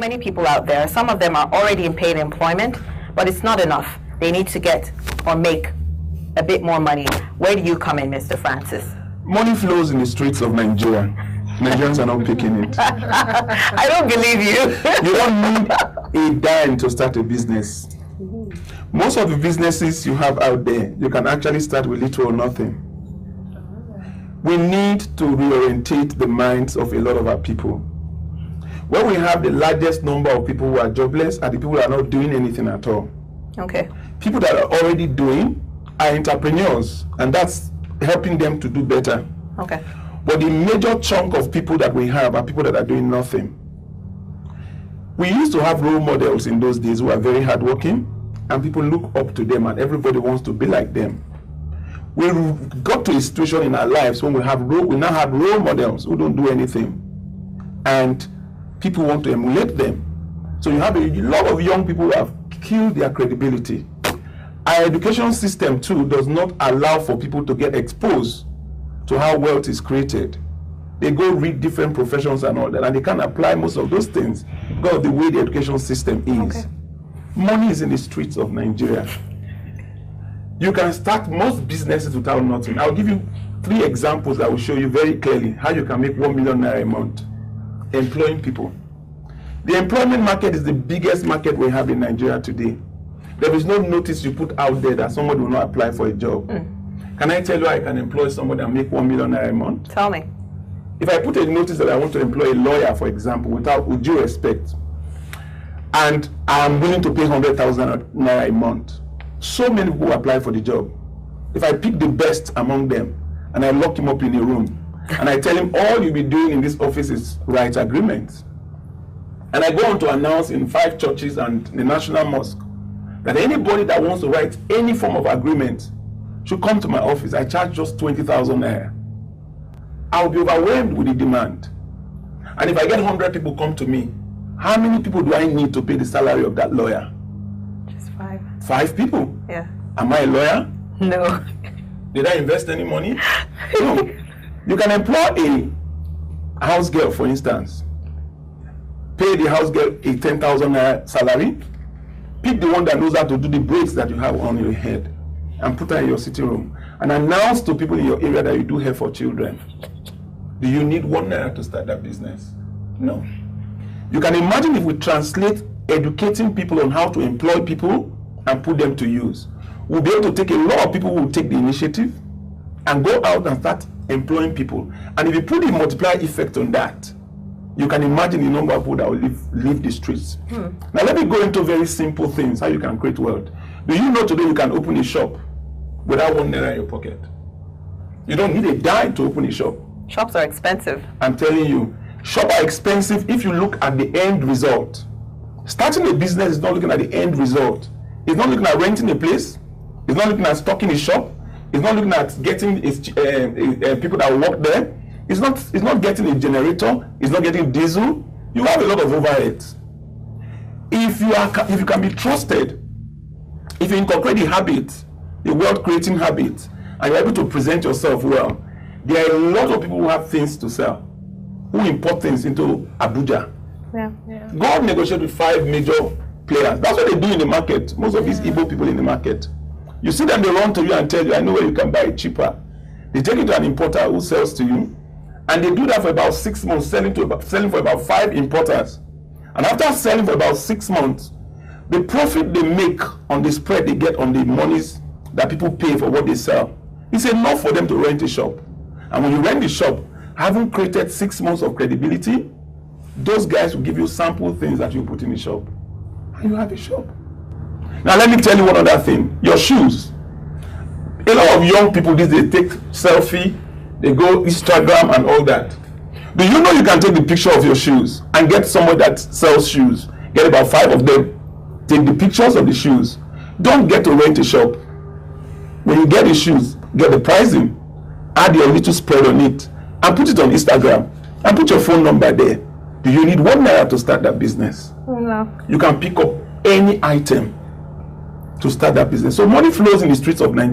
Many people out there, some of them are already in paid employment, but it's not enough. They need to get or make a bit more money. Where do you come in, Mr. Francis? Money flows in the streets of Nigeria. Nigerians are not picking it. I don't believe you. You don't need a dime to start a business. Most of the businesses you have out there, you can actually start with little or nothing. We need to reorientate the minds of a lot of our people. When we have the largest number of people who are jobless and the people who are not doing anything at all. Okay. People that are already doing are entrepreneurs, and that's helping them to do better. Okay. But the major chunk of people that we have are people that are doing nothing. We used to have role models in those days who are very hardworking, and people look up to them, and everybody wants to be like them. We got to a situation in our lives when we now have role models who don't do anything, and people want to emulate them. So you have a lot of young people who have killed their credibility. Our education system too does not allow for people to get exposed to how wealth is created. They go read different professions and all that, and they can't apply most of those things because of the way the education system is. Okay. Money is in the streets of Nigeria. You can start most businesses without nothing. I'll give you 3 examples that will show you very clearly how you can make 1 million naira a month employing people. The employment market is the biggest market we have in Nigeria today. There is no notice you put out there that somebody will not apply for a job. Can I tell you I can employ somebody and make 1 million naira a month? Tell me. If I put a notice that I want to employ a lawyer, for example, with due respect, and I'm willing to pay 100,000 naira a month, so many people apply for the job. If I pick the best among them and I lock him up in a room and I tell him all you'll be doing in this office is write agreements, and I go on to announce in 5 churches and the National Mosque that anybody that wants to write any form of agreement should come to my office. I charge just 20,000 naira. I'll be overwhelmed with the demand. And if I get 100 people come to me, how many people do I need to pay the salary of that lawyer? Just 5. 5 people. Yeah. Am I a lawyer? No. Did I invest any money? No. You can employ a house girl, for instance. Pay the house girl a 10,000 naira salary. Pick the one that knows how to do the braids that you have on your head and put her in your sitting room and announce to people in your area that you do hair for children. Do you need 1 naira to start that business? No. You can imagine if we translate educating people on how to employ people and put them to use. We'll be able to take a lot of people who will take the initiative and go out and start employing people. And if you put the multiplier effect on that, you can imagine the number of people that will leave the streets. Now let me go into very simple things, how you can create wealth. Do you know today you can open a shop without 1 naira in your pocket? You don't need a dime to open a shop. Shops are expensive. I'm telling you, shops are expensive if you look at the end result. Starting a business is not looking at the end result. It's not looking at renting a place. It's not looking at stocking a shop. It's not looking at getting people that work there. It's not getting a generator. It's not getting diesel. You have a lot of overheads. If you can be trusted, if you incorporate the habit, the wealth creating habit, and you're able to present yourself well, there are a lot of people who have things to sell, who import things into Abuja. Yeah. Go and negotiate with 5 major players. That's what they do in the market. Most of these Igbo people in the market. You see them, they run to you and tell you, I know where you can buy it cheaper. They take it to an importer who sells to you, and they do that for about 6 months, selling for about 5 importers. And after selling for about 6 months, the profit they make on the spread they get on the monies that people pay for what they sell is enough for them to rent a shop. And when you rent the shop, having created 6 months of credibility, those guys will give you sample things that you put in the shop. And you have a shop. Now let me tell you one other thing. Your shoes. A lot of young people these days take selfie, they go Instagram and all that. Do you know you can take the picture of your shoes and get someone that sells shoes, get about 5 of them, take the pictures of the shoes. Don't get to rent a shop. When you get the shoes, get the pricing, add your little spread on it, and put it on Instagram, and put your phone number there. Do you need 1 naira to start that business? No. You can pick up any item to start that business. So money flows in the streets of Nigeria.